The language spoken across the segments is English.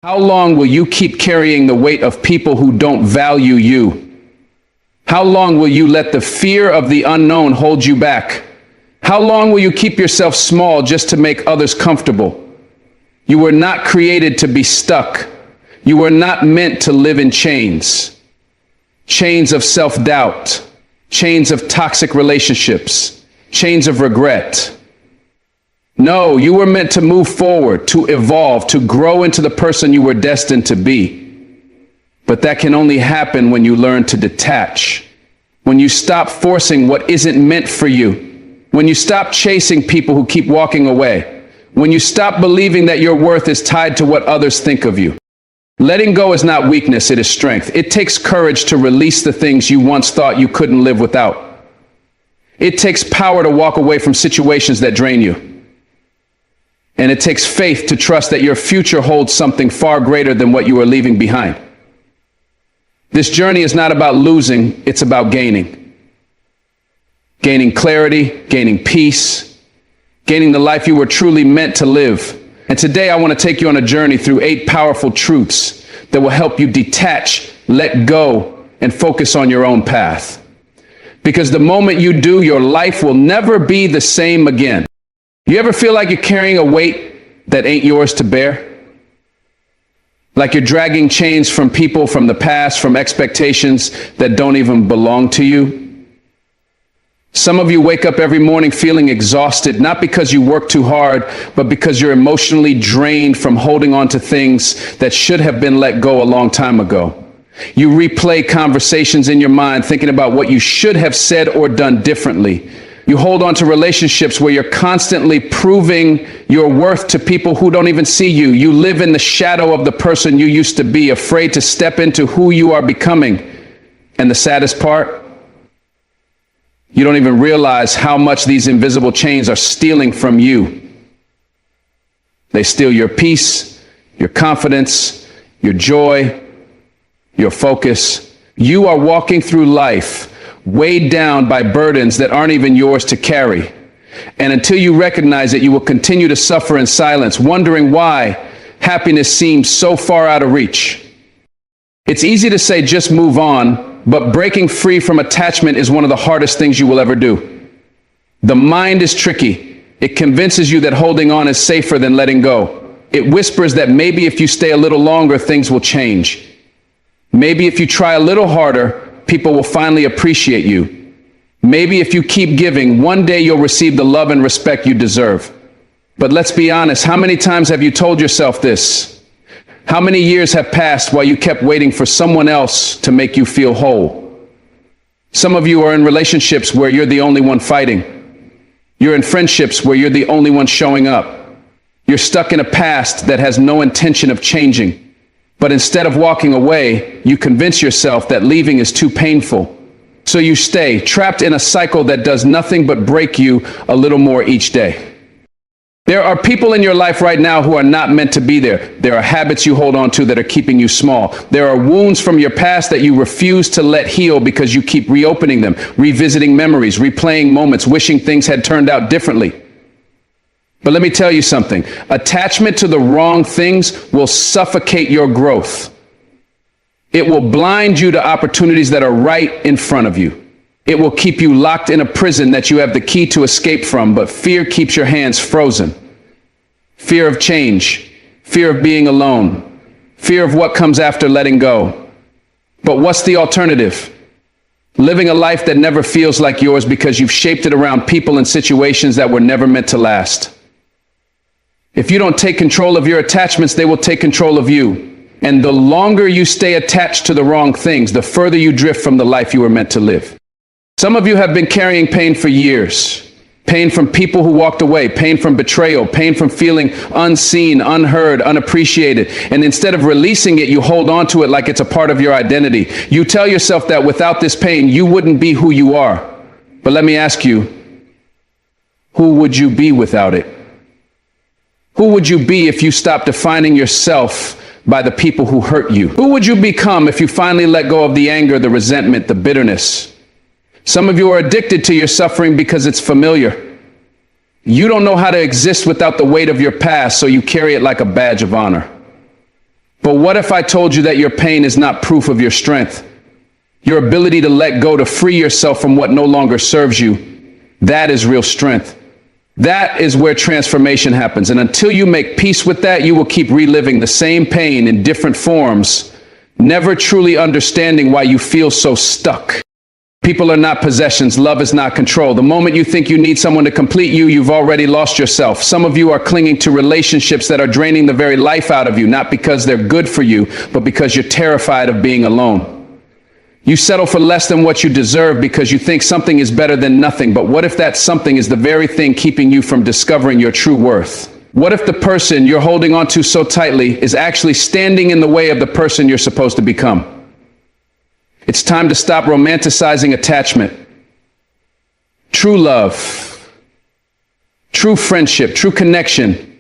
How long will you keep carrying the weight of people who don't value you? How long will you let the fear of the unknown hold you back? How long will you keep yourself small just to make others comfortable? You were not created to be stuck. You were not meant to live in chains. Chains of self-doubt, chains of toxic relationships, chains of regret. No, you were meant to move forward, to evolve, to grow into the person you were destined to be. But that can only happen when you learn to detach, when you stop forcing what isn't meant for you, when you stop chasing people who keep walking away, when you stop believing that your worth is tied to what others think of you. Letting go is not weakness, it is strength. It takes courage to release the things you once thought you couldn't live without. It takes power to walk away from situations that drain you. And it takes faith to trust that your future holds something far greater than what you are leaving behind. This journey is not about losing, it's about gaining. Gaining clarity, gaining peace, gaining the life you were truly meant to live. And today I want to take you on a journey through 8 powerful truths that will help you detach, let go, and focus on your own path. Because the moment you do, your life will never be the same again. You ever feel like you're carrying a weight that ain't yours to bear? Like you're dragging chains from people from the past, from expectations that don't even belong to you? Some of you wake up every morning feeling exhausted, not because you work too hard, but because you're emotionally drained from holding on to things that should have been let go a long time ago. You replay conversations in your mind, thinking about what you should have said or done differently. You hold on to relationships where you're constantly proving your worth to people who don't even see you. You live in the shadow of the person you used to be, afraid to step into who you are becoming. And the saddest part, you don't even realize how much these invisible chains are stealing from you. They steal your peace, your confidence, your joy, your focus. You are walking through life weighed down by burdens that aren't even yours to carry. And until you recognize it, you will continue to suffer in silence, wondering why happiness seems so far out of reach. It's easy to say just move on, but breaking free from attachment is one of the hardest things you will ever do. The mind is tricky. It convinces you that holding on is safer than letting go. It whispers that maybe if you stay a little longer, things will change. Maybe if you try a little harder, people will finally appreciate you. Maybe if you keep giving, one day you'll receive the love and respect you deserve. But let's be honest, how many times have you told yourself this? How many years have passed while you kept waiting for someone else to make you feel whole? Some of you are in relationships where you're the only one fighting. You're in friendships where you're the only one showing up. You're stuck in a past that has no intention of changing. But instead of walking away, you convince yourself that leaving is too painful. So you stay trapped in a cycle that does nothing but break you a little more each day. There are people in your life right now who are not meant to be there. There are habits you hold on to that are keeping you small. There are wounds from your past that you refuse to let heal because you keep reopening them, revisiting memories, replaying moments, wishing things had turned out differently. But let me tell you something. Attachment to the wrong things will suffocate your growth. It will blind you to opportunities that are right in front of you. It will keep you locked in a prison that you have the key to escape from, but fear keeps your hands frozen. Fear of change, fear of being alone, fear of what comes after letting go. But what's the alternative? Living a life that never feels like yours because you've shaped it around people and situations that were never meant to last. If you don't take control of your attachments, they will take control of you. And the longer you stay attached to the wrong things, the further you drift from the life you were meant to live. Some of you have been carrying pain for years. Pain from people who walked away, pain from betrayal, pain from feeling unseen, unheard, unappreciated. And instead of releasing it, you hold on to it like it's a part of your identity. You tell yourself that without this pain, you wouldn't be who you are. But let me ask you, who would you be without it? Who would you be if you stopped defining yourself by the people who hurt you? Who would you become if you finally let go of the anger, the resentment, the bitterness? Some of you are addicted to your suffering because it's familiar. You don't know how to exist without the weight of your past, so you carry it like a badge of honor. But what if I told you that your pain is not proof of your strength? Your ability to let go, to free yourself from what no longer serves you, that is real strength. That is where transformation happens. And until you make peace with that, you will keep reliving the same pain in different forms, never truly understanding why you feel so stuck. People are not possessions. Love is not control. The moment you think you need someone to complete you, you've already lost yourself. Some of you are clinging to relationships that are draining the very life out of you, not because they're good for you, but because you're terrified of being alone. You settle for less than what you deserve because you think something is better than nothing. But what if that something is the very thing keeping you from discovering your true worth? What if the person you're holding on to so tightly is actually standing in the way of the person you're supposed to become? It's time to stop romanticizing attachment. True love, true friendship, true connection.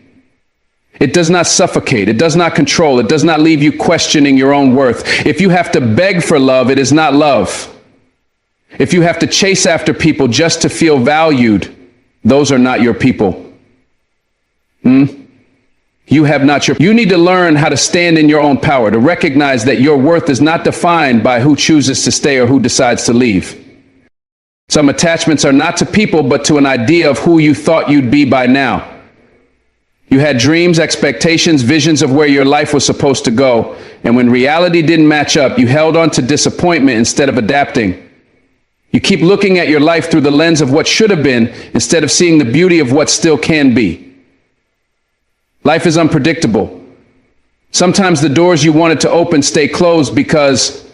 It does not suffocate. It does not control. It does not leave you questioning your own worth. If you have to beg for love, it is not love. If you have to chase after people just to feel valued, those are not your people. You have not your. You need to learn how to stand in your own power, to recognize that your worth is not defined by who chooses to stay or who decides to leave. Some attachments are not to people, but to an idea of who you thought you'd be by now. You had dreams, expectations, visions of where your life was supposed to go. And when reality didn't match up, you held on to disappointment instead of adapting. You keep looking at your life through the lens of what should have been instead of seeing the beauty of what still can be. Life is unpredictable. Sometimes the doors you wanted to open stay closed because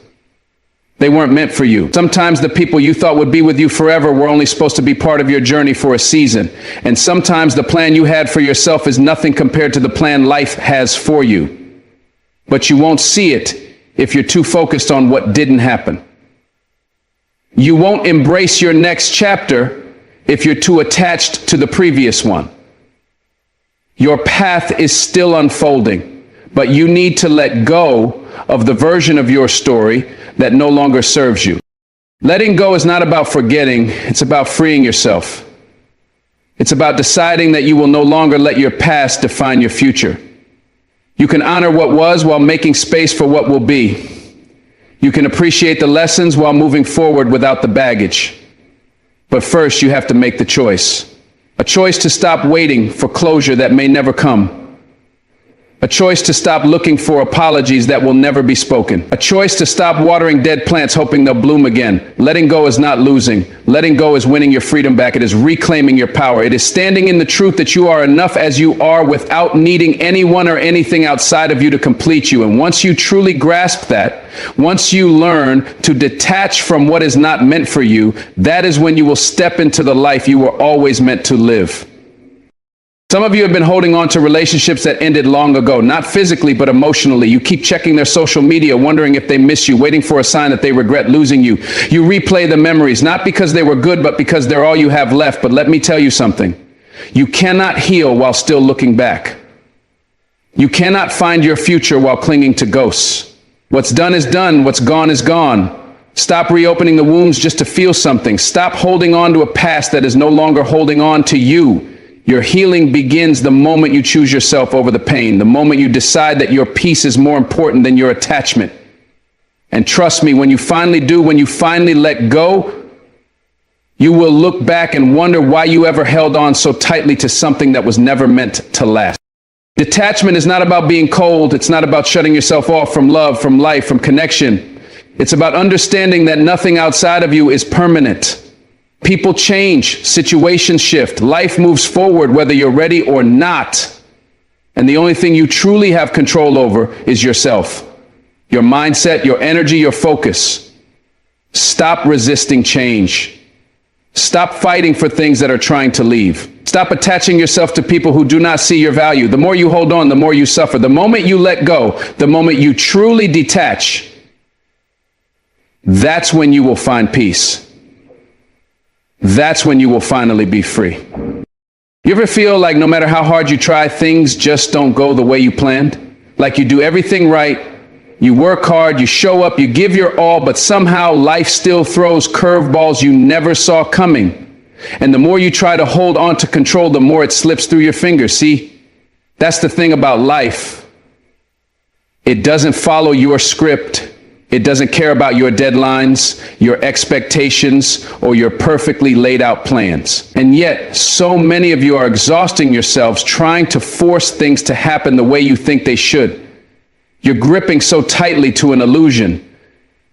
they weren't meant for you. Sometimes the people you thought would be with you forever were only supposed to be part of your journey for a season. And sometimes the plan you had for yourself is nothing compared to the plan life has for you. But you won't see it if you're too focused on what didn't happen. You won't embrace your next chapter if you're too attached to the previous one. Your path is still unfolding, but you need to let go of the version of your story that no longer serves you. Letting go is not about forgetting, it's about freeing yourself. It's about deciding that you will no longer let your past define your future. You can honor what was while making space for what will be. You can appreciate the lessons while moving forward without the baggage. But first, you have to make the choice. A choice to stop waiting for closure that may never come. A choice to stop looking for apologies that will never be spoken. A choice to stop watering dead plants hoping they'll bloom again. Letting go is not losing. Letting go is winning your freedom back. It is reclaiming your power. It is standing in the truth that you are enough as you are without needing anyone or anything outside of you to complete you. And once you truly grasp that, once you learn to detach from what is not meant for you, that is when you will step into the life you were always meant to live. Some of you have been holding on to relationships that ended long ago, not physically, but emotionally. You keep checking their social media, wondering if they miss you, waiting for a sign that they regret losing you. You replay the memories, not because they were good, but because they're all you have left. But let me tell you something. You cannot heal while still looking back. You cannot find your future while clinging to ghosts. What's done is done. What's gone is gone. Stop reopening the wounds just to feel something. Stop holding on to a past that is no longer holding on to you. Your healing begins the moment you choose yourself over the pain, the moment you decide that your peace is more important than your attachment. And trust me, when you finally do, when you finally let go, you will look back and wonder why you ever held on so tightly to something that was never meant to last. Detachment is not about being cold. It's not about shutting yourself off from love, from life, from connection. It's about understanding that nothing outside of you is permanent. People change, situations shift, life moves forward whether you're ready or not. And the only thing you truly have control over is yourself, your mindset, your energy, your focus. Stop resisting change. Stop fighting for things that are trying to leave. Stop attaching yourself to people who do not see your value. The more you hold on, the more you suffer. The moment you let go, the moment you truly detach, that's when you will find peace. That's when you will finally be free. You ever feel like no matter how hard you try, things just don't go the way you planned? Like you do everything right, you work hard, you show up, you give your all, but somehow life still throws curveballs you never saw coming. And the more you try to hold on to control, the more it slips through your fingers. See, that's the thing about life. It doesn't follow your script. It doesn't care about your deadlines, your expectations, or your perfectly laid out plans. And yet, so many of you are exhausting yourselves trying to force things to happen the way you think they should. You're gripping so tightly to an illusion,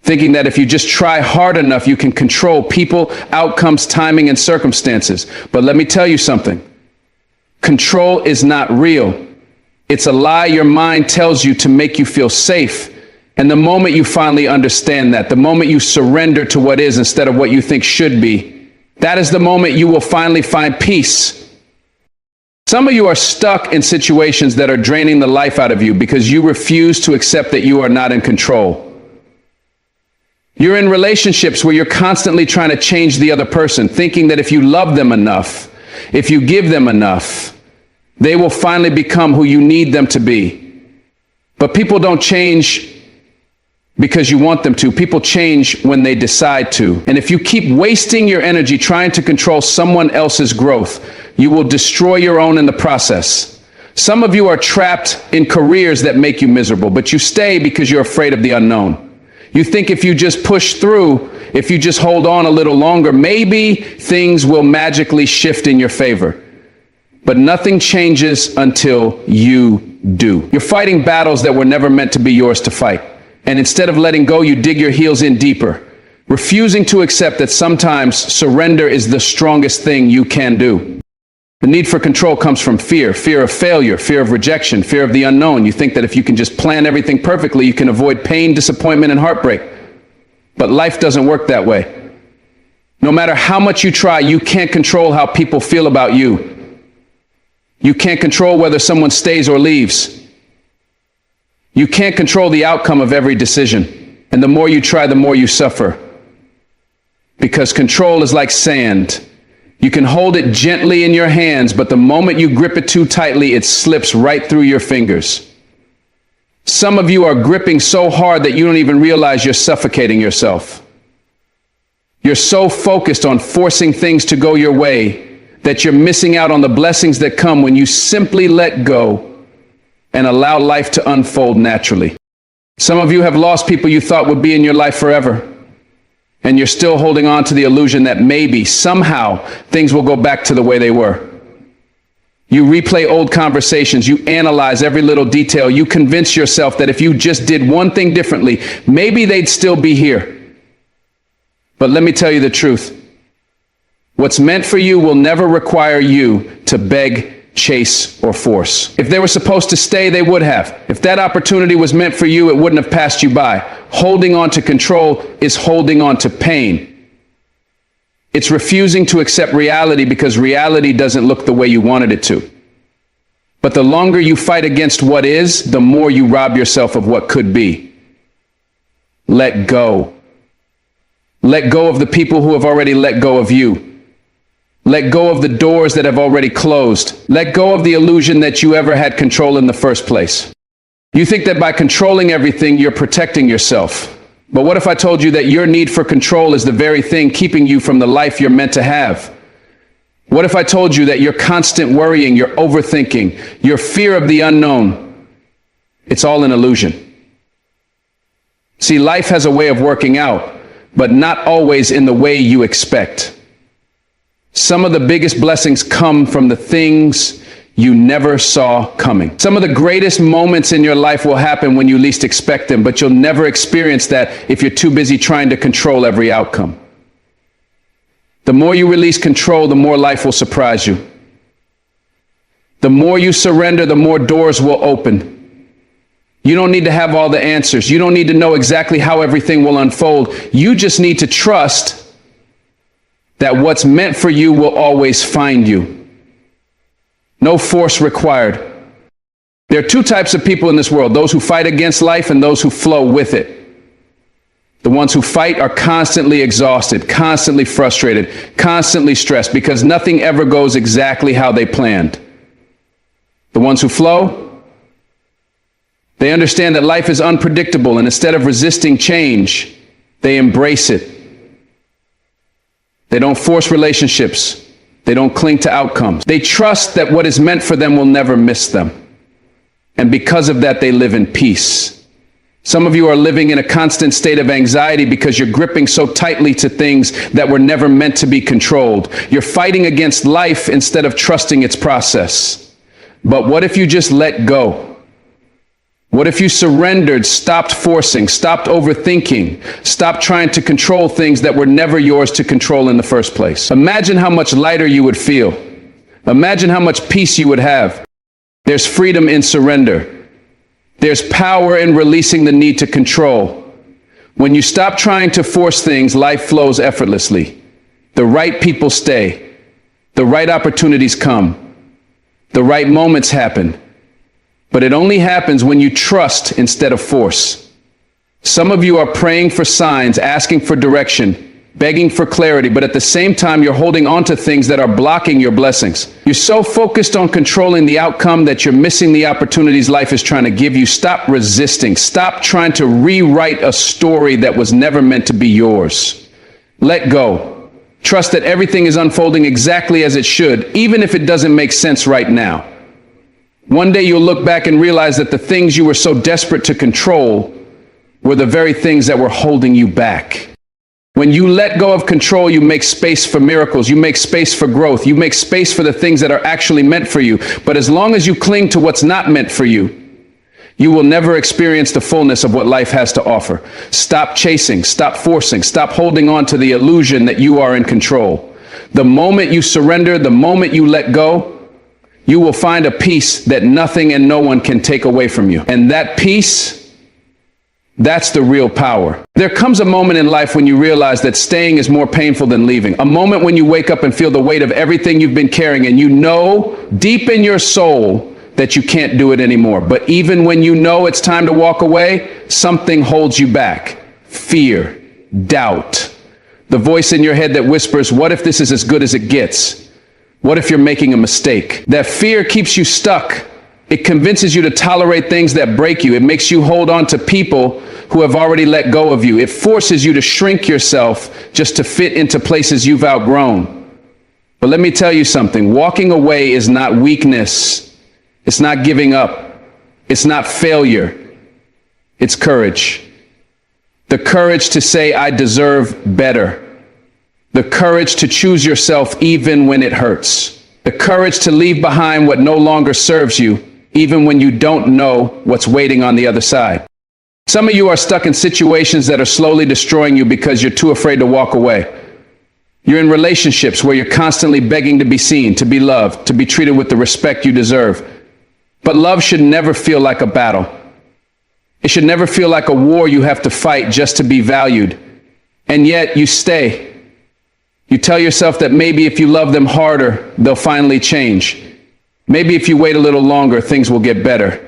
thinking that if you just try hard enough, you can control people, outcomes, timing, and circumstances. But let me tell you something. Control is not real. It's a lie your mind tells you to make you feel safe. And the moment you finally understand that, the moment you surrender to what is instead of what you think should be, that is the moment you will finally find peace. Some of you are stuck in situations that are draining the life out of you because you refuse to accept that you are not in control. You're in relationships where you're constantly trying to change the other person, thinking that if you love them enough, if you give them enough, they will finally become who you need them to be. But people don't change because you want them to. People change when they decide to. And if you keep wasting your energy trying to control someone else's growth, you will destroy your own in the process. Some of you are trapped in careers that make you miserable, but you stay because you're afraid of the unknown. You think if you just push through, if you just hold on a little longer, maybe things will magically shift in your favor. But nothing changes until you do. You're fighting battles that were never meant to be yours to fight. And instead of letting go, you dig your heels in deeper, refusing to accept that sometimes surrender is the strongest thing you can do. The need for control comes from fear, fear of failure, fear of rejection, fear of the unknown. You think that if you can just plan everything perfectly, you can avoid pain, disappointment, and heartbreak. But life doesn't work that way. No matter how much you try, you can't control how people feel about you. You can't control whether someone stays or leaves. You can't control the outcome of every decision. And the more you try, the more you suffer. Because control is like sand. You can hold it gently in your hands, but the moment you grip it too tightly, it slips right through your fingers. Some of you are gripping so hard that you don't even realize you're suffocating yourself. You're so focused on forcing things to go your way that you're missing out on the blessings that come when you simply let go and allow life to unfold naturally. Some of you have lost people you thought would be in your life forever, and you're still holding on to the illusion that maybe, somehow, things will go back to the way they were. You replay old conversations, you analyze every little detail, you convince yourself that if you just did one thing differently, maybe they'd still be here. But let me tell you the truth. What's meant for you will never require you to beg, chase, or force. If they were supposed to stay, they would have. If that opportunity was meant for you, it wouldn't have passed you by. Holding on to control is holding on to pain. It's refusing to accept reality because reality doesn't look the way you wanted it to. But the longer you fight against what is, the more you rob yourself of what could be. Let go. Let go of the people who have already let go of you. Let go of the doors that have already closed. Let go of the illusion that you ever had control in the first place. You think that by controlling everything, you're protecting yourself. But what if I told you that your need for control is the very thing keeping you from the life you're meant to have? What if I told you that your constant worrying, your overthinking, your fear of the unknown, it's all an illusion? See, life has a way of working out, but not always in the way you expect. Some of the biggest blessings come from the things you never saw coming. Some of the greatest moments in your life will happen when you least expect them, but you'll never experience that if you're too busy trying to control every outcome. The more you release control, the more life will surprise you. The more you surrender, the more doors will open. You don't need to have all the answers. You don't need to know exactly how everything will unfold. You just need to trust that what's meant for you will always find you. No force required. There are two types of people in this world, those who fight against life and those who flow with it. The ones who fight are constantly exhausted, constantly frustrated, constantly stressed because nothing ever goes exactly how they planned. The ones who flow, they understand that life is unpredictable, and instead of resisting change, they embrace it. They don't force relationships. They don't cling to outcomes. They trust that what is meant for them will never miss them. And because of that, they live in peace. Some of you are living in a constant state of anxiety because you're gripping so tightly to things that were never meant to be controlled. You're fighting against life instead of trusting its process. But what if you just let go? What if you surrendered, stopped forcing, stopped overthinking, stopped trying to control things that were never yours to control in the first place? Imagine how much lighter you would feel. Imagine how much peace you would have. There's freedom in surrender. There's power in releasing the need to control. When you stop trying to force things, life flows effortlessly. The right people stay. The right opportunities come. The right moments happen. But it only happens when you trust instead of force. Some of you are praying for signs, asking for direction, begging for clarity, but at the same time, you're holding on to things that are blocking your blessings. You're so focused on controlling the outcome that you're missing the opportunities life is trying to give you. Stop resisting. Stop trying to rewrite a story that was never meant to be yours. Let go. Trust that everything is unfolding exactly as it should, even if it doesn't make sense right now. One day you'll look back and realize that the things you were so desperate to control were the very things that were holding you back. When you let go of control, you make space for miracles. You make space for growth. You make space for the things that are actually meant for you. But as long as you cling to what's not meant for you, you will never experience the fullness of what life has to offer. Stop chasing, stop forcing, stop holding on to the illusion that you are in control. The moment you surrender, the moment you let go, you will find a peace that nothing and no one can take away from you. And that peace, that's the real power. There comes a moment in life when you realize that staying is more painful than leaving. A moment when you wake up and feel the weight of everything you've been carrying, and you know deep in your soul that you can't do it anymore. But even when you know it's time to walk away, something holds you back. Fear, doubt, the voice in your head that whispers, what if this is as good as it gets? What if you're making a mistake? That fear keeps you stuck. It convinces you to tolerate things that break you. It makes you hold on to people who have already let go of you. It forces you to shrink yourself just to fit into places you've outgrown. But let me tell you something. Walking away is not weakness. It's not giving up. It's not failure. It's courage. The courage to say, I deserve better. The courage to choose yourself even when it hurts. The courage to leave behind what no longer serves you, even when you don't know what's waiting on the other side. Some of you are stuck in situations that are slowly destroying you because you're too afraid to walk away. You're in relationships where you're constantly begging to be seen, to be loved, to be treated with the respect you deserve. But love should never feel like a battle. It should never feel like a war you have to fight just to be valued. And yet you stay. You tell yourself that maybe if you love them harder, they'll finally change. Maybe if you wait a little longer, things will get better.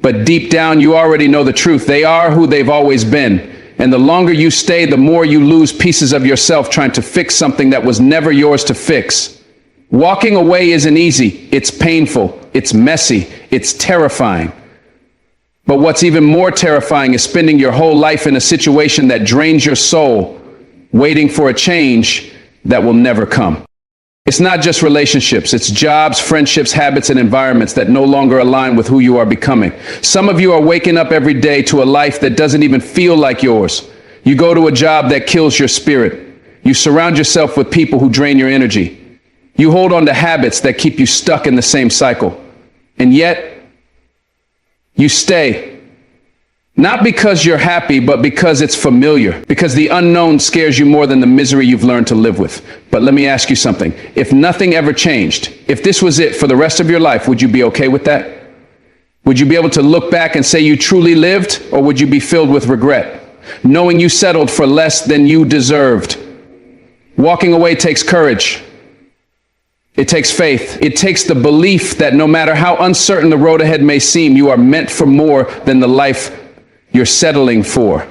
But deep down, you already know the truth. They are who they've always been. And the longer you stay, the more you lose pieces of yourself trying to fix something that was never yours to fix. Walking away isn't easy. It's painful. It's messy. It's terrifying. But what's even more terrifying is spending your whole life in a situation that drains your soul, waiting for a change that will never come. It's not just relationships. It's jobs, friendships, habits, and environments that no longer align with who you are becoming. Some of you are waking up every day to a life that doesn't even feel like yours. You go to a job that kills your spirit. You surround yourself with people who drain your energy. You hold on to habits that keep you stuck in the same cycle. And yet, you stay. Not because you're happy, but because it's familiar. Because the unknown scares you more than the misery you've learned to live with. But let me ask you something. If nothing ever changed, if this was it for the rest of your life, would you be okay with that? Would you be able to look back and say you truly lived, or would you be filled with regret, knowing you settled for less than you deserved? Walking away takes courage. It takes faith. It takes the belief that no matter how uncertain the road ahead may seem, you are meant for more than the life you're settling for.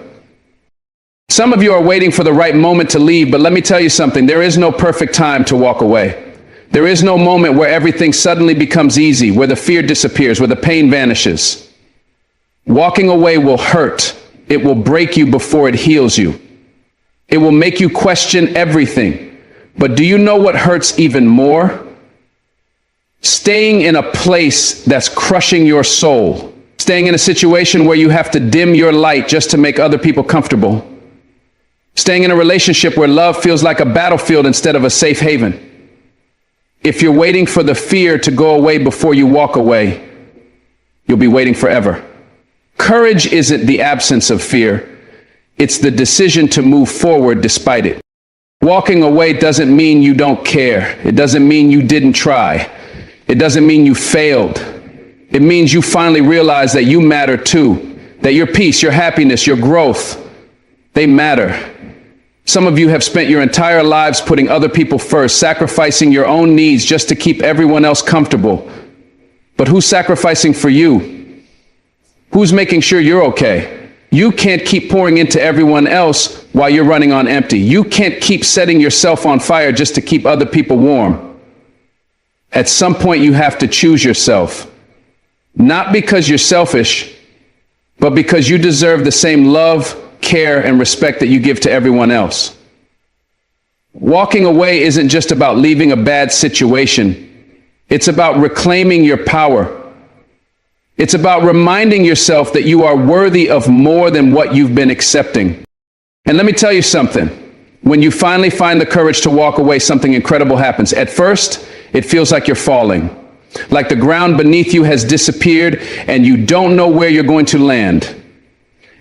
Some of you are waiting for the right moment to leave, but let me tell you something. There is no perfect time to walk away. There is no moment where everything suddenly becomes easy, where the fear disappears, where the pain vanishes. Walking away will hurt. It will break you before it heals you. It will make you question everything. But do you know what hurts even more? Staying in a place that's crushing your soul. Staying in a situation where you have to dim your light just to make other people comfortable. Staying in a relationship where love feels like a battlefield instead of a safe haven. If you're waiting for the fear to go away before you walk away, you'll be waiting forever. Courage isn't the absence of fear. It's the decision to move forward despite it. Walking away doesn't mean you don't care. It doesn't mean you didn't try. It doesn't mean you failed. It means you finally realize that you matter too, that your peace, your happiness, your growth, they matter. Some of you have spent your entire lives putting other people first, sacrificing your own needs just to keep everyone else comfortable. But who's sacrificing for you? Who's making sure you're okay? You can't keep pouring into everyone else while you're running on empty. You can't keep setting yourself on fire just to keep other people warm. At some point, you have to choose yourself. Not because you're selfish, but because you deserve the same love, care, and respect that you give to everyone else. Walking away isn't just about leaving a bad situation. It's about reclaiming your power. It's about reminding yourself that you are worthy of more than what you've been accepting. And let me tell you something. When you finally find the courage to walk away, something incredible happens. At first, it feels like you're falling. Like the ground beneath you has disappeared and you don't know where you're going to land.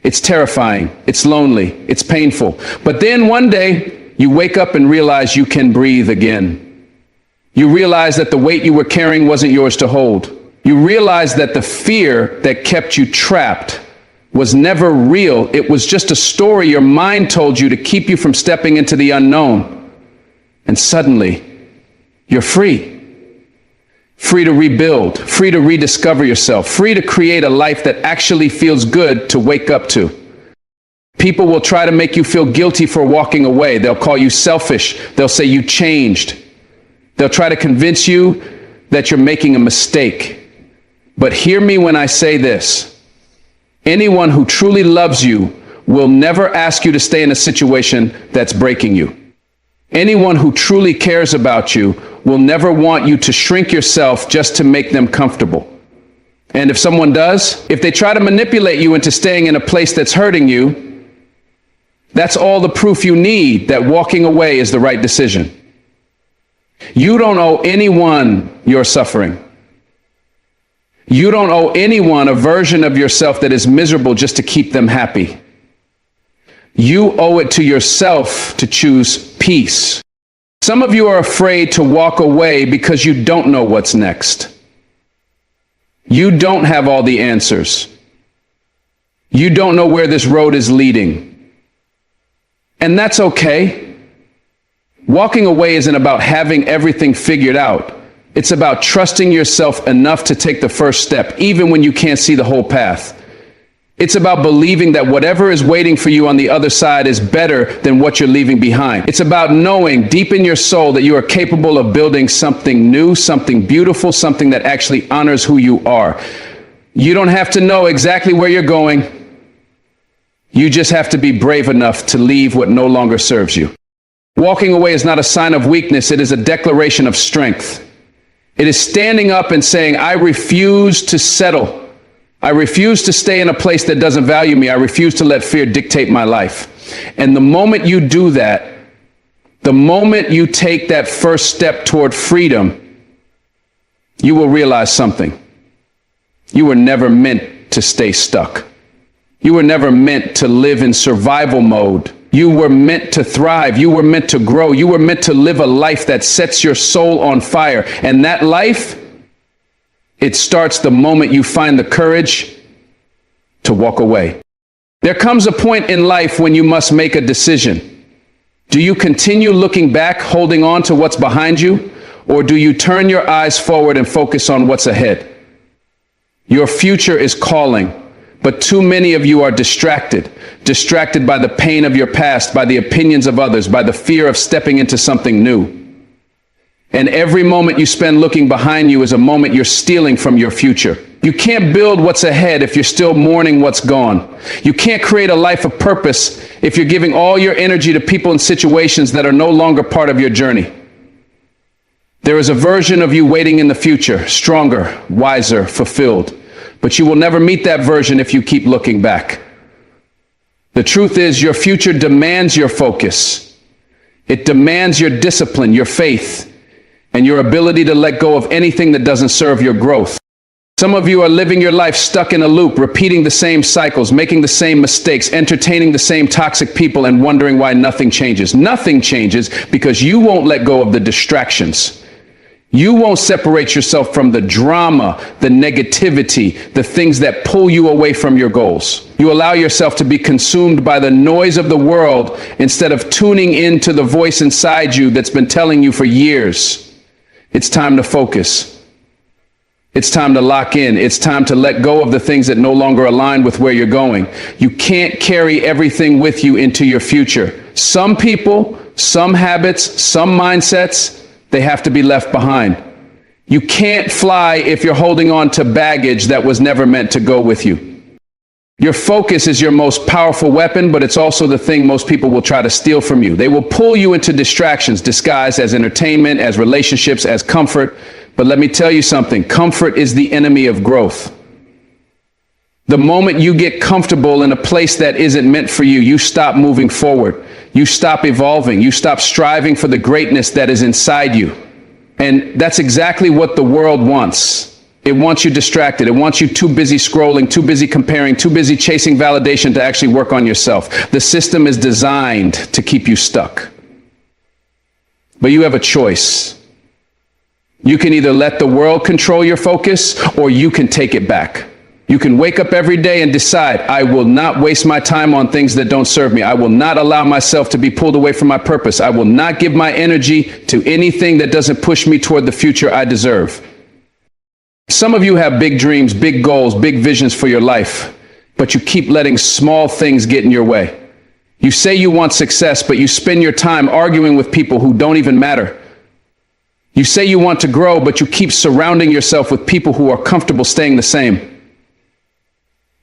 It's terrifying, it's lonely, it's painful. But then one day, you wake up and realize you can breathe again. You realize that the weight you were carrying wasn't yours to hold. You realize that the fear that kept you trapped was never real. It was just a story your mind told you to keep you from stepping into the unknown. And suddenly, you're free. Free to rebuild, free to rediscover yourself, free to create a life that actually feels good to wake up to. People will try to make you feel guilty for walking away. They'll call you selfish. They'll say you changed. They'll try to convince you that you're making a mistake. But hear me when I say this. Anyone who truly loves you will never ask you to stay in a situation that's breaking you. Anyone who truly cares about you will never want you to shrink yourself just to make them comfortable. And if someone does, if they try to manipulate you into staying in a place that's hurting you, that's all the proof you need that walking away is the right decision. You don't owe anyone your suffering. You don't owe anyone a version of yourself that is miserable just to keep them happy. You owe it to yourself to choose peace. Some of you are afraid to walk away because you don't know what's next. You don't have all the answers. You don't know where this road is leading. And that's okay. Walking away isn't about having everything figured out. It's about trusting yourself enough to take the first step, even when you can't see the whole path. It's about believing that whatever is waiting for you on the other side is better than what you're leaving behind. It's about knowing deep in your soul that you are capable of building something new, something beautiful, something that actually honors who you are. You don't have to know exactly where you're going. You just have to be brave enough to leave what no longer serves you. Walking away is not a sign of weakness. It is a declaration of strength. It is standing up and saying, I refuse to settle. I refuse to stay in a place that doesn't value me. I refuse to let fear dictate my life. And the moment you do that, the moment you take that first step toward freedom, you will realize something. You were never meant to stay stuck. You were never meant to live in survival mode. You were meant to thrive. You were meant to grow. You were meant to live a life that sets your soul on fire. And that life, it starts the moment you find the courage to walk away. There comes a point in life when you must make a decision. Do you continue looking back, holding on to what's behind you, or do you turn your eyes forward and focus on what's ahead? Your future is calling, but too many of you are distracted by the pain of your past, by the opinions of others, by the fear of stepping into something new. And every moment you spend looking behind you is a moment you're stealing from your future. You can't build what's ahead if you're still mourning what's gone. You can't create a life of purpose if you're giving all your energy to people and situations that are no longer part of your journey. There is a version of you waiting in the future, stronger, wiser, fulfilled. but you will never meet that version if you keep looking back. The truth is, your future demands your focus. It demands your discipline, your faith, and your ability to let go of anything that doesn't serve your growth. Some of you are living your life stuck in a loop, repeating the same cycles, making the same mistakes, entertaining the same toxic people, and wondering why nothing changes. Nothing changes because you won't let go of the distractions. You won't separate yourself from the drama, the negativity, the things that pull you away from your goals. You allow yourself to be consumed by the noise of the world instead of tuning into the voice inside you that's been telling you for years. It's time to focus. It's time to lock in. It's time to let go of the things that no longer align with where you're going. You can't carry everything with you into your future. Some people, some habits, some mindsets, they have to be left behind. You can't fly if you're holding on to baggage that was never meant to go with you. Your focus is your most powerful weapon, but it's also the thing most people will try to steal from you. They will pull you into distractions disguised as entertainment, as relationships, as comfort. But let me tell you something, comfort is the enemy of growth. The moment you get comfortable in a place that isn't meant for you, you stop moving forward. You stop evolving. You stop striving for the greatness that is inside you. And that's exactly what the world wants. It wants you distracted. It wants you too busy scrolling, too busy comparing, too busy chasing validation to actually work on yourself. The system is designed to keep you stuck. But you have a choice. You can either let the world control your focus, or you can take it back. You can wake up every day and decide, I will not waste my time on things that don't serve me. I will not allow myself to be pulled away from my purpose. I will not give my energy to anything that doesn't push me toward the future I deserve. Some of you have big dreams, big goals, big visions for your life, but you keep letting small things get in your way. You say you want success, but you spend your time arguing with people who don't even matter. You say you want to grow, but you keep surrounding yourself with people who are comfortable staying the same.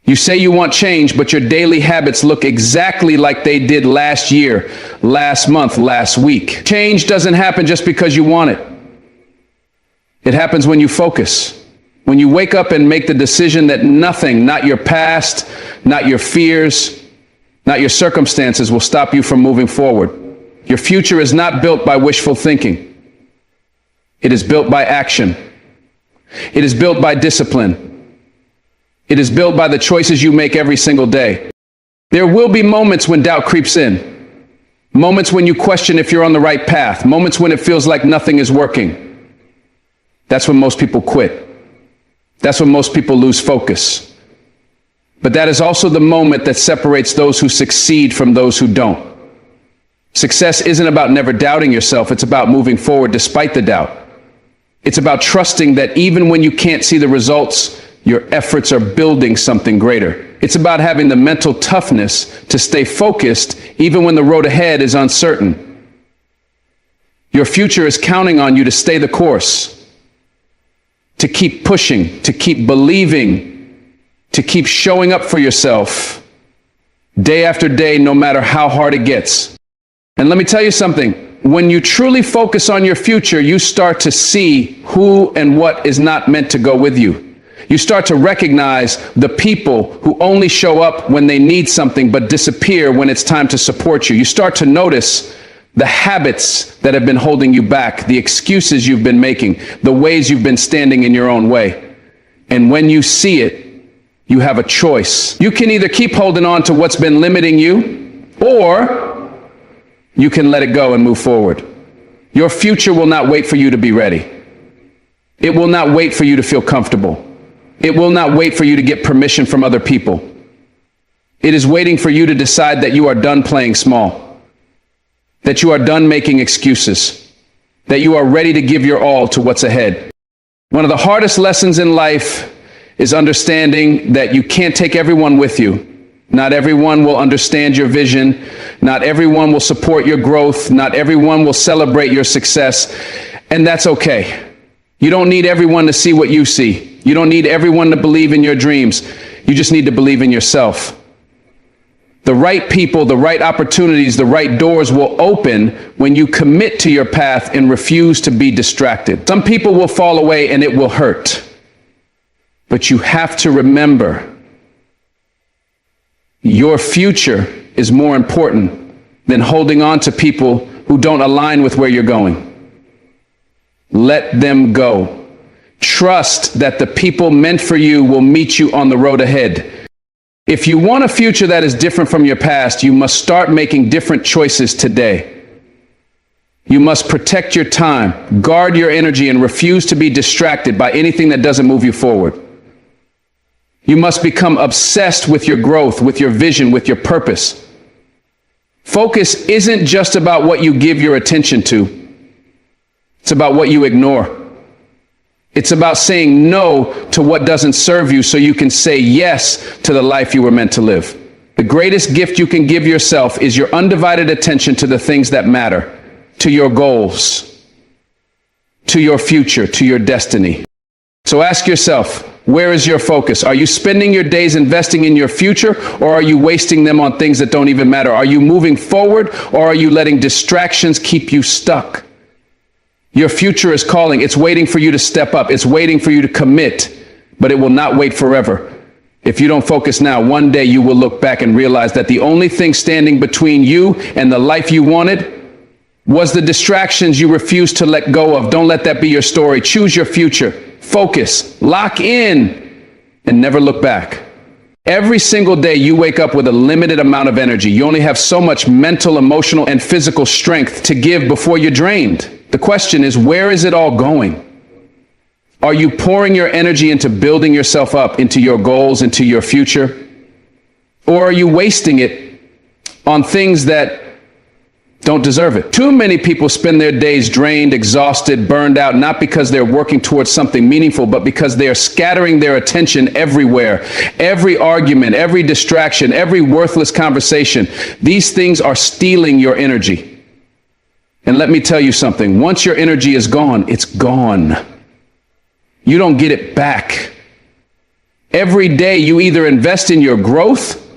You say you want change, but your daily habits look exactly like they did last year, last month, last week. Change doesn't happen just because you want it. It happens when you focus. When you wake up and make the decision that nothing, not your past, not your fears, not your circumstances will stop you from moving forward. Your future is not built by wishful thinking. It is built by action. It is built by discipline. It is built by the choices you make every single day. There will be moments when doubt creeps in. Moments when you question if you're on the right path. Moments when it feels like nothing is working. That's when most people quit. That's when most people lose focus. But that is also the moment that separates those who succeed from those who don't. Success isn't about never doubting yourself. It's about moving forward despite the doubt. It's about trusting that even when you can't see the results, your efforts are building something greater. It's about having the mental toughness to stay focused even when the road ahead is uncertain. Your future is counting on you to stay the course, to keep pushing, to keep believing, to keep showing up for yourself day after day, no matter how hard it gets. And let me tell you something. When you truly focus on your future, you start to see who and what is not meant to go with you. You start to recognize the people who only show up when they need something but disappear when it's time to support you. You start to notice the habits that have been holding you back, the excuses you've been making, the ways you've been standing in your own way. And when you see it, you have a choice. You can either keep holding on to what's been limiting you, or you can let it go and move forward. Your future will not wait for you to be ready. It will not wait for you to feel comfortable. It will not wait for you to get permission from other people. It is waiting for you to decide that you are done playing small, that you are done making excuses, that you are ready to give your all to what's ahead. One of the hardest lessons in life is understanding that you can't take everyone with you. Not everyone will understand your vision. Not everyone will support your growth. Not everyone will celebrate your success. And that's okay. You don't need everyone to see what you see. You don't need everyone to believe in your dreams. You just need to believe in yourself. The right people, the right opportunities, the right doors will open when you commit to your path and refuse to be distracted. Some people will fall away and it will hurt. But you have to remember, your future is more important than holding on to people who don't align with where you're going. Let them go. Trust that the people meant for you will meet you on the road ahead. If you want a future that is different from your past, you must start making different choices today. You must protect your time, guard your energy, and refuse to be distracted by anything that doesn't move you forward. You must become obsessed with your growth, with your vision, with your purpose. Focus isn't just about what you give your attention to. It's about what you ignore. It's about saying no to what doesn't serve you so you can say yes to the life you were meant to live. The greatest gift you can give yourself is your undivided attention to the things that matter, to your goals, to your future, to your destiny. So ask yourself, where is your focus? Are you spending your days investing in your future, or are you wasting them on things that don't even matter? Are you moving forward, or are you letting distractions keep you stuck? Your future is calling. It's waiting for you to step up. It's waiting for you to commit, but it will not wait forever. If you don't focus now, one day you will look back and realize that the only thing standing between you and the life you wanted was the distractions you refused to let go of. Don't let that be your story. Choose your future. Focus, lock in, and never look back. Every single day you wake up with a limited amount of energy. You only have so much mental, emotional, and physical strength to give before you're drained. The question is, where is it all going? Are you pouring your energy into building yourself up, into your goals, into your future? Or are you wasting it on things that don't deserve it? Too many people spend their days drained, exhausted, burned out, not because they're working towards something meaningful, but because they are scattering their attention everywhere. Every argument, every distraction, every worthless conversation, these things are stealing your energy. And let me tell you something, once your energy is gone, it's gone. You don't get it back. Every day you either invest in your growth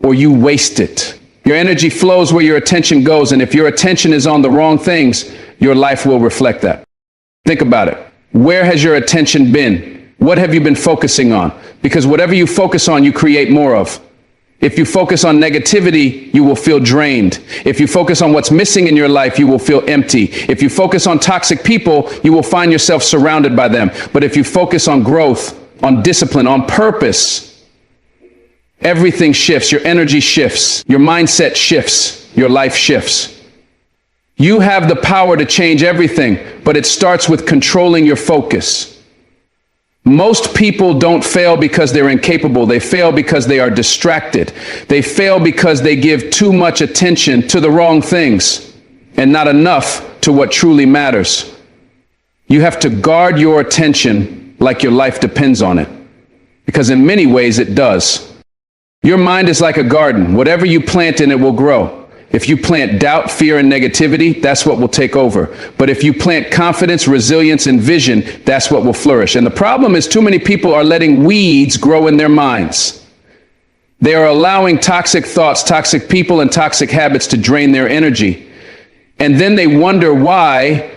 or you waste it. Your energy flows where your attention goes, and if your attention is on the wrong things, your life will reflect that. Think about it. Where has your attention been? What have you been focusing on? Because whatever you focus on, you create more of. If you focus on negativity, you will feel drained. If you focus on what's missing in your life, you will feel empty. If you focus on toxic people, you will find yourself surrounded by them. But if you focus on growth, on discipline, on purpose, everything shifts. Your energy shifts. Your mindset shifts. Your life shifts. You have the power to change everything, but it starts with controlling your focus. Most people don't fail because they're incapable. They fail because they are distracted. They fail because they give too much attention to the wrong things and not enough to what truly matters. You have to guard your attention like your life depends on it, because in many ways it does. Your mind is like a garden. Whatever you plant in it will grow. If you plant doubt, fear, and negativity, that's what will take over. But if you plant confidence, resilience, and vision, that's what will flourish. And the problem is too many people are letting weeds grow in their minds. They are allowing toxic thoughts, toxic people, and toxic habits to drain their energy. And then they wonder why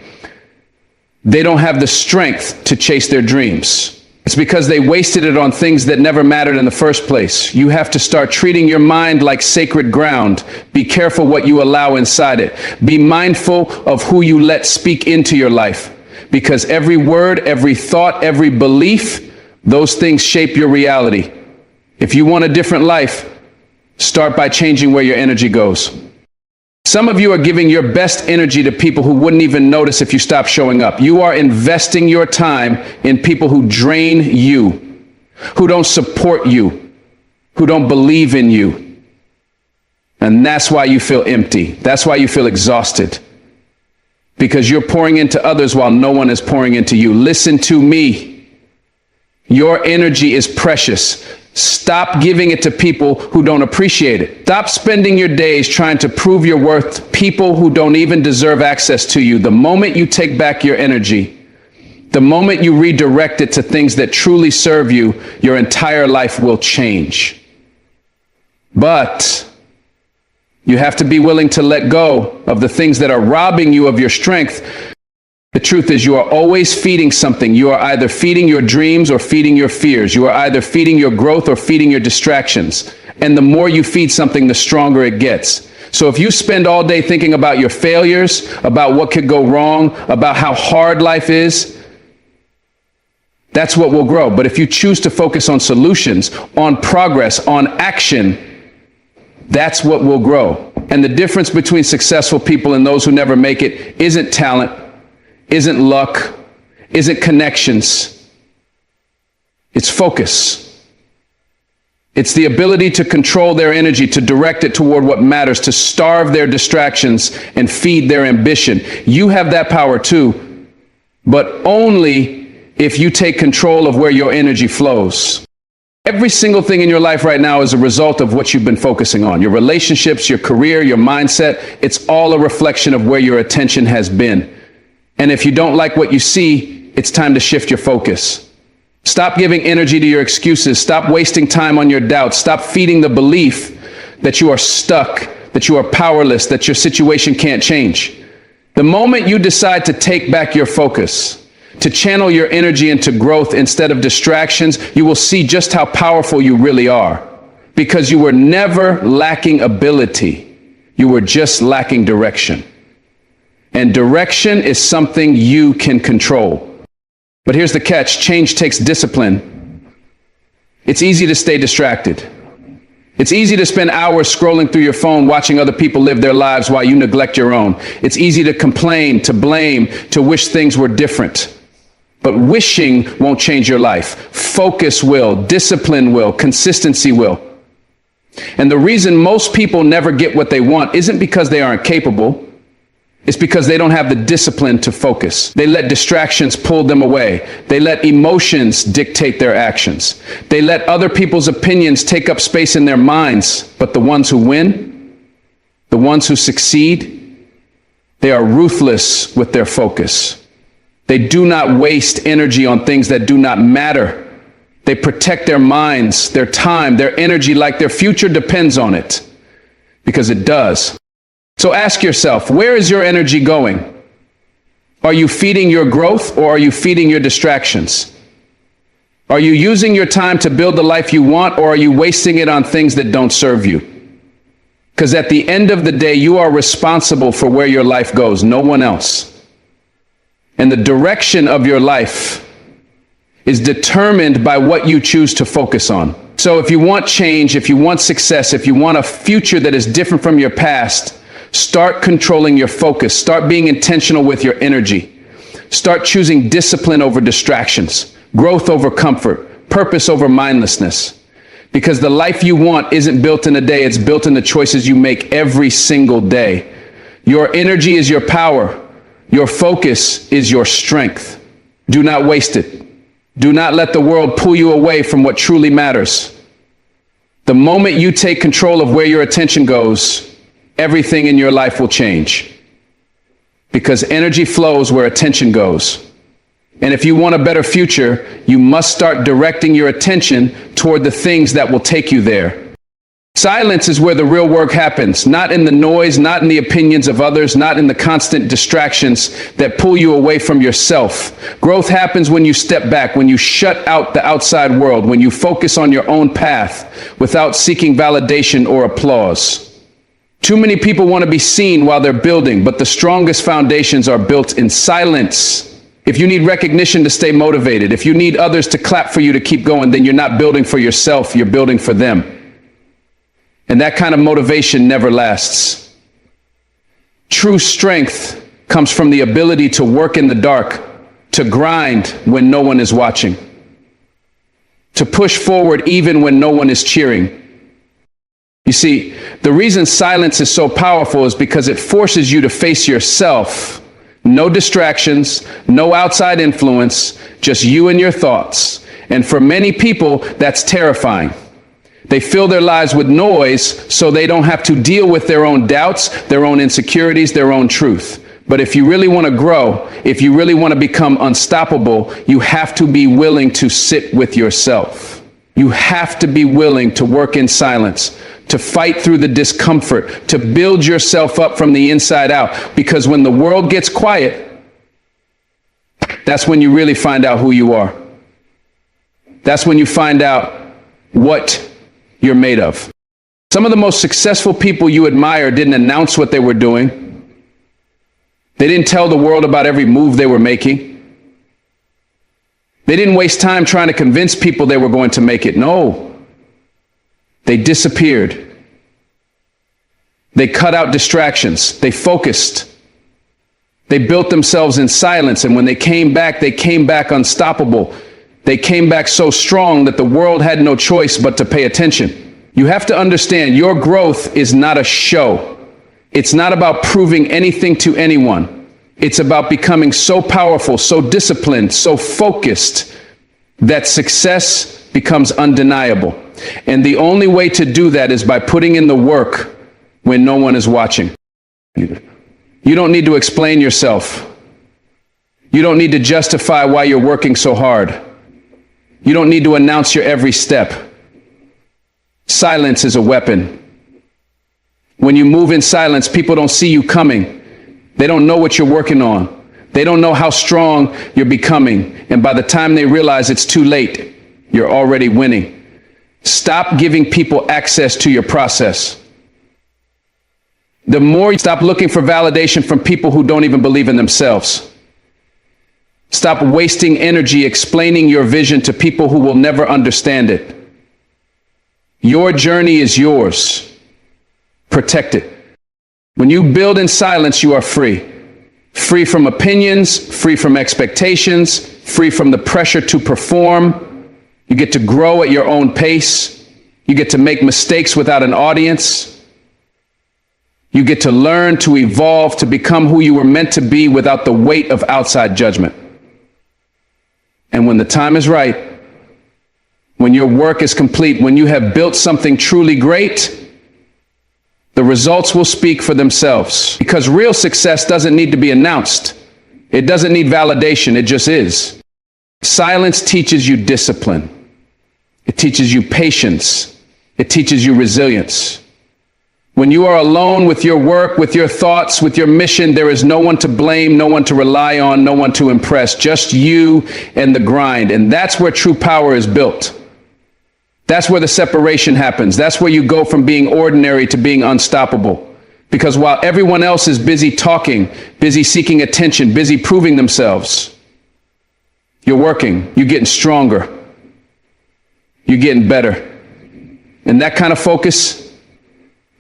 they don't have the strength to chase their dreams. It's because they wasted it on things that never mattered in the first place. You have to start treating your mind like sacred ground. Be careful what you allow inside it. Be mindful of who you let speak into your life, because every word, every thought, every belief, those things shape your reality. If you want a different life, start by changing where your energy goes. Some of you are giving your best energy to people who wouldn't even notice if you stopped showing up. You are investing your time in people who drain you, who don't support you, who don't believe in you. And that's why you feel empty. That's why you feel exhausted. Because you're pouring into others while no one is pouring into you. Listen to me. Your energy is precious. Stop giving it to people who don't appreciate it. Stop spending your days trying to prove your worth to people who don't even deserve access to you. The moment you take back your energy, the moment you redirect it to things that truly serve you, your entire life will change. But you have to be willing to let go of the things that are robbing you of your strength. The truth is, you are always feeding something. You are either feeding your dreams or feeding your fears. You are either feeding your growth or feeding your distractions. And the more you feed something, the stronger it gets. So if you spend all day thinking about your failures, about what could go wrong, about how hard life is, that's what will grow. But if you choose to focus on solutions, on progress, on action, that's what will grow. And the difference between successful people and those who never make it isn't talent, isn't luck, isn't connections. It's focus. It's the ability to control their energy, to direct it toward what matters, to starve their distractions and feed their ambition. You have that power too, but only if you take control of where your energy flows. Every single thing in your life right now is a result of what you've been focusing on. Your relationships, your career, your mindset, it's all a reflection of where your attention has been. And if you don't like what you see, it's time to shift your focus. Stop giving energy to your excuses. Stop wasting time on your doubts. Stop feeding the belief that you are stuck, that you are powerless, that your situation can't change. The moment you decide to take back your focus, to channel your energy into growth instead of distractions, you will see just how powerful you really are. Because you were never lacking ability. You were just lacking direction. And direction is something you can control. But here's the catch. Change takes discipline. It's easy to stay distracted. It's easy to spend hours scrolling through your phone, watching other people live their lives while you neglect your own. It's easy to complain, to blame, to wish things were different. But wishing won't change your life. Focus will, discipline will, consistency will. And the reason most people never get what they want isn't because they aren't capable. It's because they don't have the discipline to focus. They let distractions pull them away. They let emotions dictate their actions. They let other people's opinions take up space in their minds. But the ones who win, the ones who succeed, they are ruthless with their focus. They do not waste energy on things that do not matter. They protect their minds, their time, their energy like their future depends on it. Because it does. So ask yourself, where is your energy going? Are you feeding your growth or are you feeding your distractions? Are you using your time to build the life you want or are you wasting it on things that don't serve you? Because at the end of the day, you are responsible for where your life goes, no one else. And the direction of your life is determined by what you choose to focus on. So if you want change, if you want success, if you want a future that is different from your past, start controlling your focus. Start being intentional with your energy. Start choosing discipline over distractions, growth over comfort, purpose over mindlessness. Because the life you want isn't built in a day, it's built in the choices you make every single day. Your energy is your power. Your focus is your strength. Do not waste it. Do not let the world pull you away from what truly matters. The moment you take control of where your attention goes, everything in your life will change. Because energy flows where attention goes. And if you want a better future, you must start directing your attention toward the things that will take you there. Silence is where the real work happens, not in the noise, not in the opinions of others, not in the constant distractions that pull you away from yourself. Growth happens when you step back, when you shut out the outside world, when you focus on your own path without seeking validation or applause. Too many people want to be seen while they're building, but the strongest foundations are built in silence. If you need recognition to stay motivated, if you need others to clap for you to keep going, then you're not building for yourself, you're building for them. And that kind of motivation never lasts. True strength comes from the ability to work in the dark, to grind when no one is watching, to push forward even when no one is cheering. You see, the reason silence is so powerful is because it forces you to face yourself. No distractions, no outside influence, just you and your thoughts. And for many people, that's terrifying. They fill their lives with noise so they don't have to deal with their own doubts, their own insecurities, their own truth. But if you really want to grow, if you really want to become unstoppable, you have to be willing to sit with yourself. You have to be willing to work in silence, to fight through the discomfort, to build yourself up from the inside out. Because when the world gets quiet, That's when you really find out who you are. That's when you find out what you're made of. Some of the most successful people you admire didn't announce what they were doing. They didn't tell the world about every move they were making. They didn't waste time trying to convince people they were going to make it. No, they disappeared. They cut out distractions. They focused. They built themselves in silence. And when they came back unstoppable. They came back so strong that the world had no choice but to pay attention. You have to understand, your growth is not a show. It's not about proving anything to anyone. It's about becoming so powerful, so disciplined, so focused that success becomes undeniable. And the only way to do that is by putting in the work when no one is watching. You don't need to explain yourself. You don't need to justify why you're working so hard. You don't need to announce your every step. Silence is a weapon. When you move in silence, people don't see you coming. They don't know what you're working on. They don't know how strong you're becoming. And by the time they realize it's too late, you're already winning. Stop giving people access to your process. The more you stop looking for validation from people who don't even believe in themselves. Stop wasting energy explaining your vision to people who will never understand it. Your journey is yours. Protect it. When you build in silence, you are free. Free from opinions, free from expectations, free from the pressure to perform. You get to grow at your own pace. You get to make mistakes without an audience. You get to learn, to evolve, to become who you were meant to be without the weight of outside judgment. And when the time is right, when your work is complete, when you have built something truly great, the results will speak for themselves. Because real success doesn't need to be announced. It doesn't need validation. It just is. Silence teaches you discipline. It teaches you patience. It teaches you resilience. When you are alone with your work, with your thoughts, with your mission, there is no one to blame, no one to rely on, no one to impress, just you and the grind. And that's where true power is built. That's where the separation happens. That's where you go from being ordinary to being unstoppable. Because while everyone else is busy talking, busy seeking attention, busy proving themselves, you're working, you're getting stronger, you're getting better. And that kind of focus,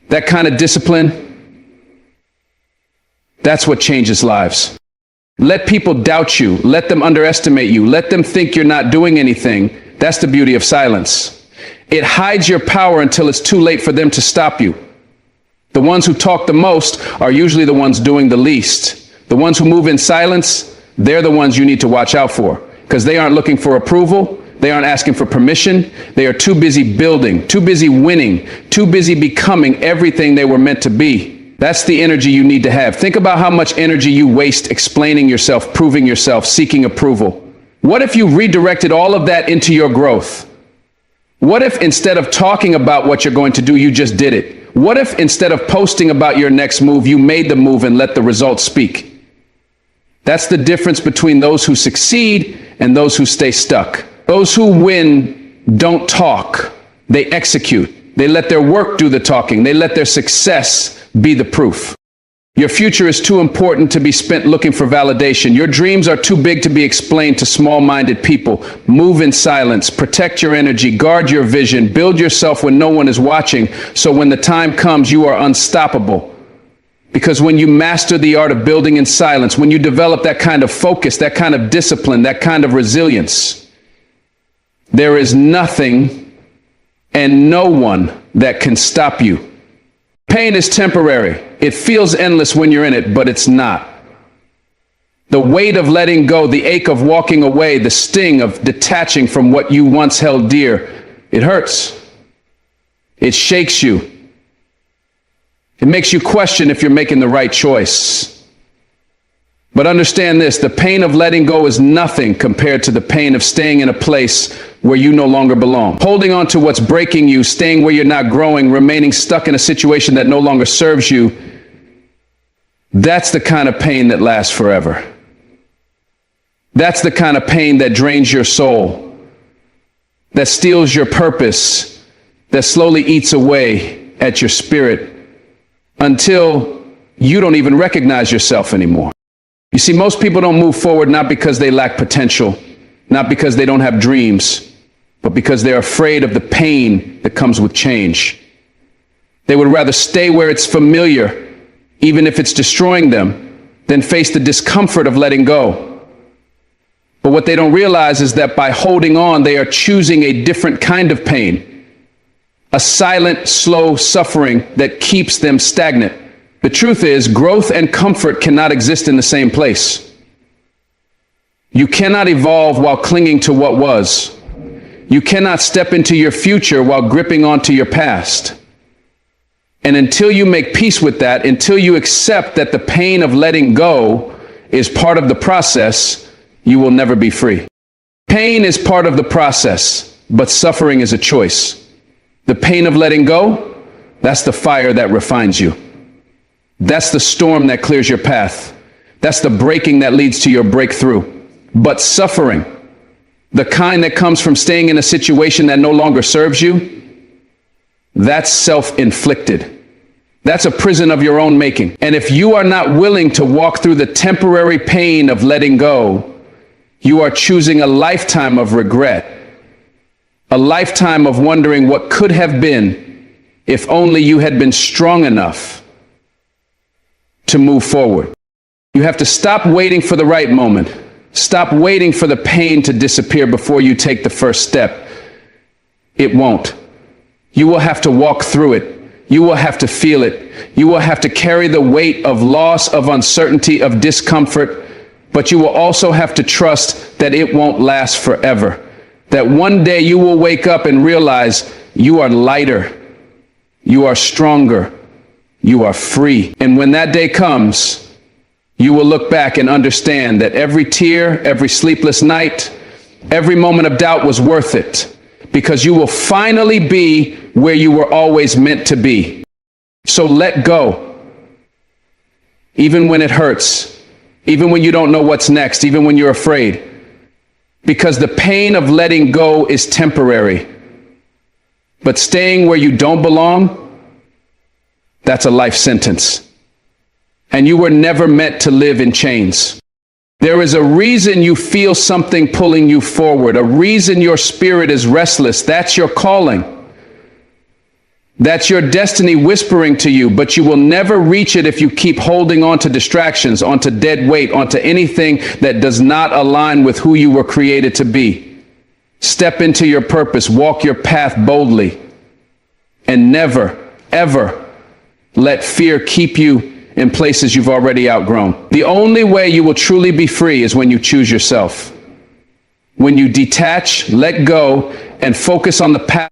that kind of discipline, that's what changes lives. Let people doubt you. Let them underestimate you. Let them think you're not doing anything. That's the beauty of silence. It hides your power until it's too late for them to stop you. The ones who talk the most are usually the ones doing the least. The ones who move in silence, they're the ones you need to watch out for, because they aren't looking for approval. They aren't asking for permission. They are too busy building, too busy winning, too busy becoming everything they were meant to be. That's the energy you need to have. Think about how much energy you waste explaining yourself, proving yourself, seeking approval. What if you redirected all of that into your growth? What if instead of talking about what you're going to do, you just did it? What if instead of posting about your next move, you made the move and let the results speak? That's the difference between those who succeed and those who stay stuck. Those who win don't talk, they execute. They let their work do the talking. They let their success be the proof. Your future is too important to be spent looking for validation. Your dreams are too big to be explained to small-minded people. Move in silence, protect your energy, guard your vision, build yourself when no one is watching, so when the time comes, you are unstoppable. Because when you master the art of building in silence, when you develop that kind of focus, that kind of discipline, that kind of resilience, there is nothing and no one that can stop you. Pain is temporary. It feels endless when you're in it, but it's not. The weight of letting go, the ache of walking away, the sting of detaching from what you once held dear, it hurts. It shakes you. It makes you question if you're making the right choice. But understand this, the pain of letting go is nothing compared to the pain of staying in a place where you no longer belong. Holding on to what's breaking you, staying where you're not growing, remaining stuck in a situation that no longer serves you, that's the kind of pain that lasts forever. That's the kind of pain that drains your soul, that steals your purpose, that slowly eats away at your spirit until you don't even recognize yourself anymore. You see, most people don't move forward not because they lack potential, not because they don't have dreams, but because they're afraid of the pain that comes with change. They would rather stay where it's familiar, even if it's destroying them, than face the discomfort of letting go. But what they don't realize is that by holding on, they are choosing a different kind of pain, a silent, slow suffering that keeps them stagnant. The truth is, growth and comfort cannot exist in the same place. You cannot evolve while clinging to what was. You cannot step into your future while gripping onto your past. And until you make peace with that, until you accept that the pain of letting go is part of the process, you will never be free. Pain is part of the process, but suffering is a choice. The pain of letting go, that's the fire that refines you. That's the storm that clears your path. That's the breaking that leads to your breakthrough. But suffering, the kind that comes from staying in a situation that no longer serves you, that's self-inflicted. That's a prison of your own making. And if you are not willing to walk through the temporary pain of letting go, you are choosing a lifetime of regret, a lifetime of wondering what could have been if only you had been strong enough to move forward. You have to stop waiting for the right moment. Stop waiting for the pain to disappear before you take the first step. It won't. You will have to walk through it. You will have to feel it. You will have to carry the weight of loss, of uncertainty, of discomfort. But you will also have to trust that it won't last forever. That one day you will wake up and realize you are lighter, you are stronger, you are free. And when that day comes, you will look back and understand that every tear, every sleepless night, every moment of doubt was worth it, because you will finally be where you were always meant to be. So let go, even when it hurts. Even when you don't know what's next, even when you're afraid. Because the pain of letting go is temporary. But staying where you don't belong, that's a life sentence. And you were never meant to live in chains. There is a reason you feel something pulling you forward, a reason your spirit is restless. That's your calling. That's your destiny whispering to you, but you will never reach it if you keep holding on to distractions, onto dead weight, onto anything that does not align with who you were created to be. Step into your purpose, walk your path boldly, and never, ever let fear keep you in places you've already outgrown. The only way you will truly be free is when you choose yourself. When you detach, let go, and focus on the path